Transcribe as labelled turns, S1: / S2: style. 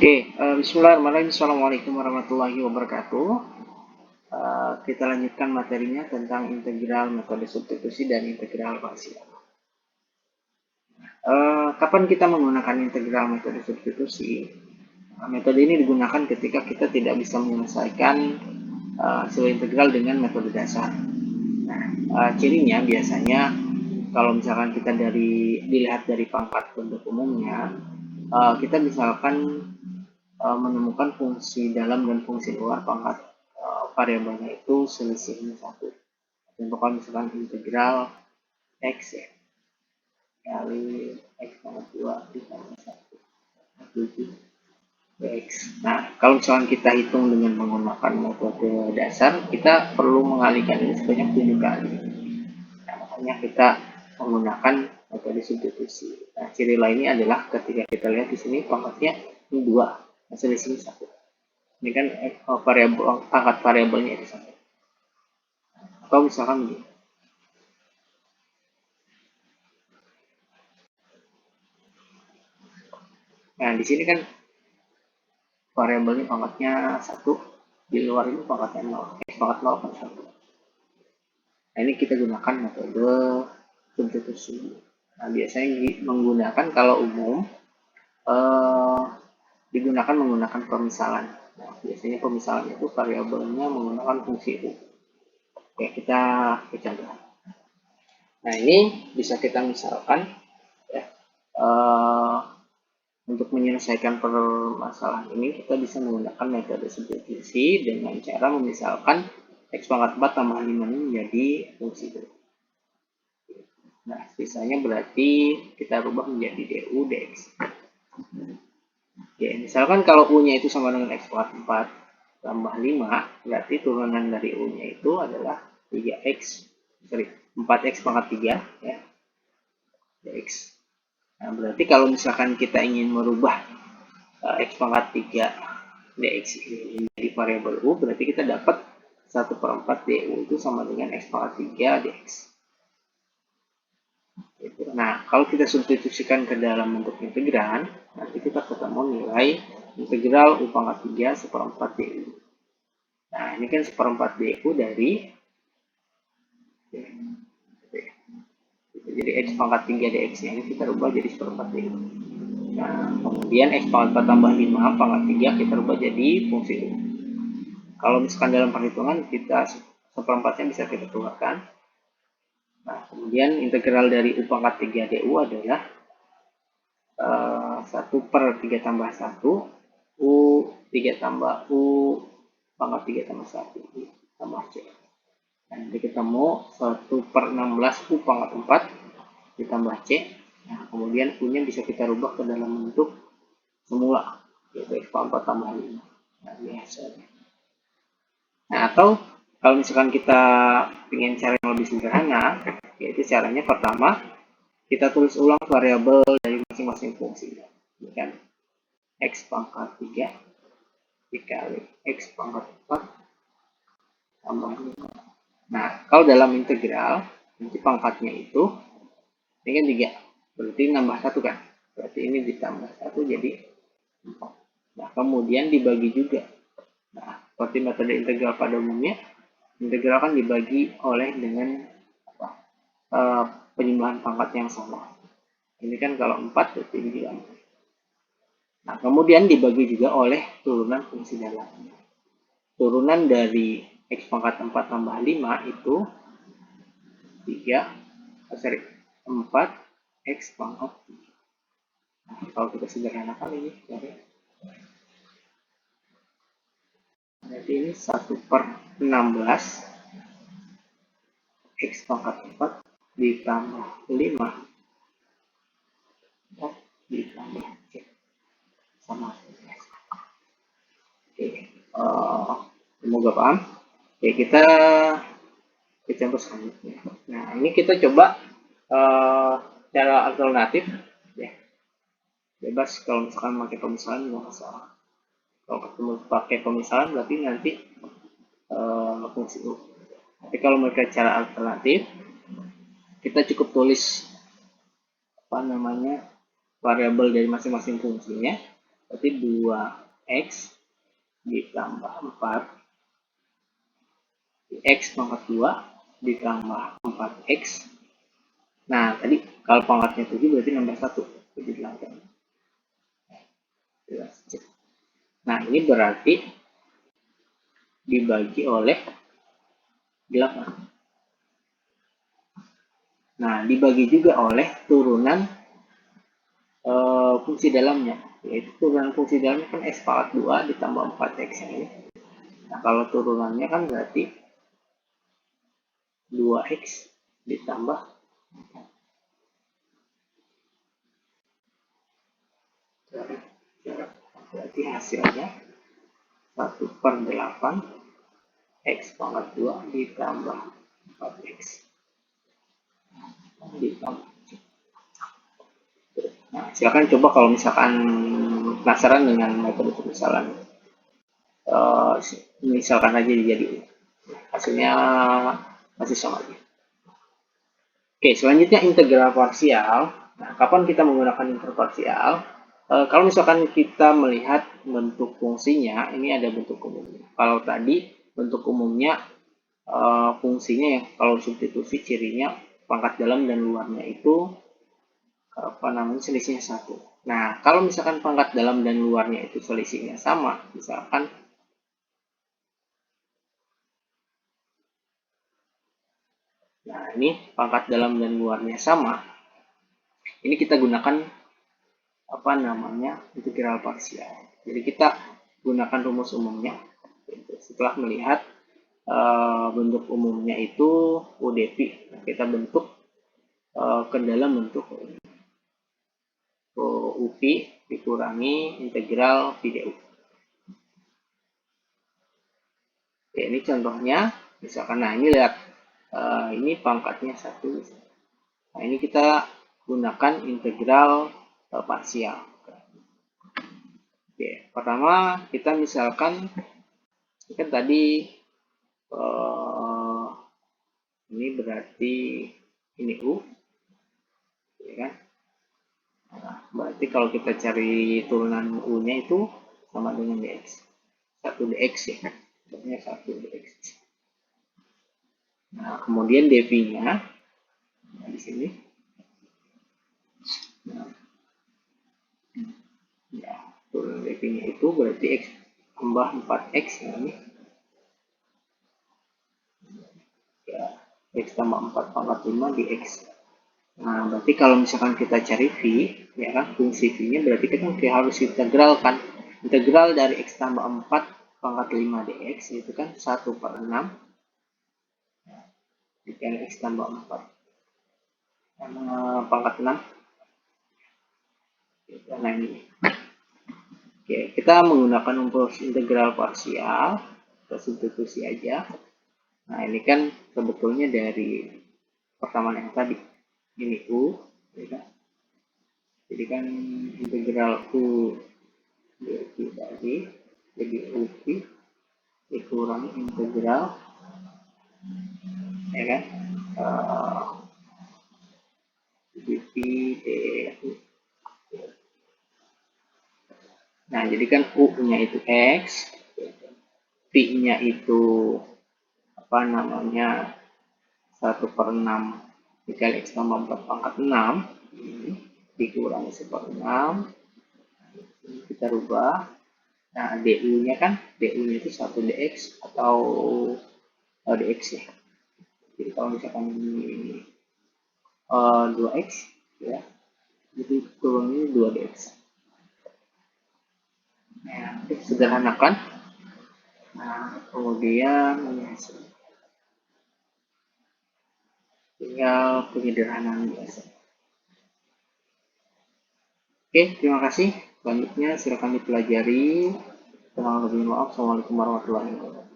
S1: Bismillahirrahmanirrahim. Assalamualaikum warahmatullahi wabarakatuh. Kita lanjutkan materinya tentang integral, metode substitusi, dan integral parsial. Kapan kita menggunakan integral metode substitusi? Metode ini digunakan ketika kita tidak bisa menyelesaikan hasil integral dengan metode dasar. Cirinya biasanya kalau misalkan kita dilihat dari pangkat bentuk umumnya, kita misalkan menemukan fungsi dalam dan fungsi luar pangkat variabelnya itu selisihnya 1. Contoh kalau misalkan integral x ya, kali x pangkat 2 ditambah 1 dx. Nah, kalau misalkan kita hitung dengan menggunakan metode dasar, kita perlu mengalihkan ini sebanyak 7 kali. Nah, makanya kita menggunakan metode substitusi. Nah, ciri lainnya adalah ketika kita lihat di sini pangkatnya ini 2, selisihnya 1. Ini kan pangkat variabelnya itu 1. Atau misalkan begini. Nah, di sini kan variabelnya pangkatnya 1, di luar ini pangkatnya 0, pangkat 0 kan 1. Nah, ini kita gunakan metode substitusi. Nah, biasanya menggunakan kalau umum digunakan menggunakan pemisalan. Nah, biasanya pemisalan itu variabelnya menggunakan fungsi U. Oke, kita contoh. Nah, ini bisa kita misalkan ya, untuk menyelesaikan permasalahan ini kita bisa menggunakan metode substitusi dengan cara memisalkan x pangkat 4 tambah 5 ini menjadi fungsi U. Nah, sisanya berarti kita rubah menjadi du dx. Oke, misalkan kalau U-nya itu sama dengan x pangkat 4 tambah 5, berarti turunan dari U-nya itu adalah 4x pangkat 3 ya, dx. Nah, berarti kalau misalkan kita ingin merubah x pangkat 3 dx ini menjadi variabel U, berarti kita dapat 1/4 du itu sama dengan x pangkat 3 dx. Nah, kalau kita substitusikan ke dalam bentuk integran, nanti kita ketemu nilai integral U pangkat 3 1/4 du. Nah, ini kan 1/4 du dari jadi x pangkat 3 dx nya ini kita rubah jadi 1/4 du. Nah, kemudian x pangkat 4 tambah 5 pangkat 3 kita rubah jadi fungsi U. Kalau misalkan dalam perhitungan kita 1/4-nya bisa kita keluarkan. Nah, kemudian integral dari U pangkat 3 du adalah 1/3 tambah 1 U 3 tambah U pangkat 3 tambah 1 tambah C. Nah, nanti ketemu 1/16 U pangkat 4 ditambah C. Nah, kemudian U-nya bisa kita rubah ke dalam bentuk semula, yaitu x pangkat 4 tambah 5. Nah, ini hasilnya. Nah, atau kalau misalkan kita ingin cara yang lebih sederhana, yaitu caranya pertama kita tulis ulang variabel dari masing-masing fungsi. Ini kan x pangkat 3 dikali x pangkat 4 tambah 5. Nah, kalau dalam integral, nanti pangkatnya itu ini kan 3, berarti nambah 1 kan? Berarti ini ditambah 1 jadi 4. Nah, kemudian dibagi juga. Nah, seperti metode integral pada umumnya, integral kan dibagi oleh dengan penyimbangan pangkat yang sama. Ini kan kalau 4 berarti ini juga 4. Nah, kemudian dibagi juga oleh turunan fungsi dalamnya. Turunan dari x pangkat 4 tambah 5 itu 4 x pangkat 3. Nah, kalau kita sederhanakan ini berarti ini 1/16 x pangkat 4 ditambah 5 ditambah C sama. Oke, semoga paham. Oke, kita contoh selanjutnya. Nah, ini kita coba cara alternatif ya. Bebas kalau misalkan pakai pemisalan nggak masalah. Kalau ketemu pakai pemisalan berarti nanti fungsi U. Tapi kalau mereka cara alternatif, kita cukup tulis variabel dari masing-masing fungsinya, berarti 2x ditambah 4 x pangkat 2 ditambah 4x. Nah, tadi kalau pangkatnya 7 berarti nambah 1, jadi 8. Nah, ini berarti dibagi oleh 8. Nah, dibagi juga oleh turunan fungsi dalamnya, yaitu turunan fungsi dalamnya kan x pangkat 2 ditambah 4x ini. Nah, kalau turunannya kan berarti 2x ditambah 4. Berarti hasilnya 1/8 x pangkat 2 ditambah 4x ditambah. Nah, silakan coba kalau misalkan penasaran dengan metode pemisalan. Misalkan aja jadi hasilnya masih sama aja. Oke, selanjutnya integral parsial. Nah, kapan kita menggunakan integral parsial? Kalau misalkan kita melihat bentuk fungsinya, ini ada bentuk umumnya. Kalau tadi bentuk umumnya fungsinya ya, kalau substitusi cirinya pangkat dalam dan luarnya itu selisihnya 1. Nah, kalau misalkan pangkat dalam dan luarnya itu selisihnya sama, misalkan ini pangkat dalam dan luarnya sama, ini kita gunakan integral parsial. Jadi kita gunakan rumus umumnya setelah melihat bentuk umumnya itu UDP, kita bentuk ke dalam bentuk UP dikurangi integral PDU. Oke, ini contohnya, misalkan, nah ini lihat, ini pangkatnya 1. Nah, ini kita gunakan integral parsial. Oke, pertama kita misalkan, kan tadi ini berarti ini U, ya kan? Nah, berarti kalau kita cari turunan U-nya itu sama dengan dx. 1 dx ya kan? Berarti 1 dx. Nah, kemudian dv-nya di sini. Nah, ya, turunan dv-nya itu berarti x tambah 4x ini. Ya, x tambah 4 pangkat 5 dx. Nah, berarti kalau misalkan kita cari v, ya kan, fungsi v-nya berarti kita harus integralkan. Integral dari x tambah 4 pangkat 5 dx itu kan 1/6 dikali x tambah 4 pangkat 6. Nah, ini. Oke, kita menggunakan rumus integral parsial, kita substitusi aja. Nah, ini kan sebetulnya dari persamaan yang tadi. Ini U, ya kan? Jadi kan integral U dv tadi jadi UP dikurangi integral, ya kan, dv dv. Nah, jadi kan U-nya itu X, P-nya itu 1/6 dikali X tambah 4 pangkat 6 dikurangi 1/6. Kita rubah. Nah, DU-nya kan, DU-nya itu 1 dx atau dx ya. Jadi kalau misalkan ini 2x ya, jadi turunnya 2 dx. Nah, sederhanakan. Nah, kemudian tinggal penyederhanaan biasa. Oke, terima kasih. Selanjutnya silakan dipelajari. Kurang lebih maaf. Assalamualaikum warahmatullahi wabarakatuh.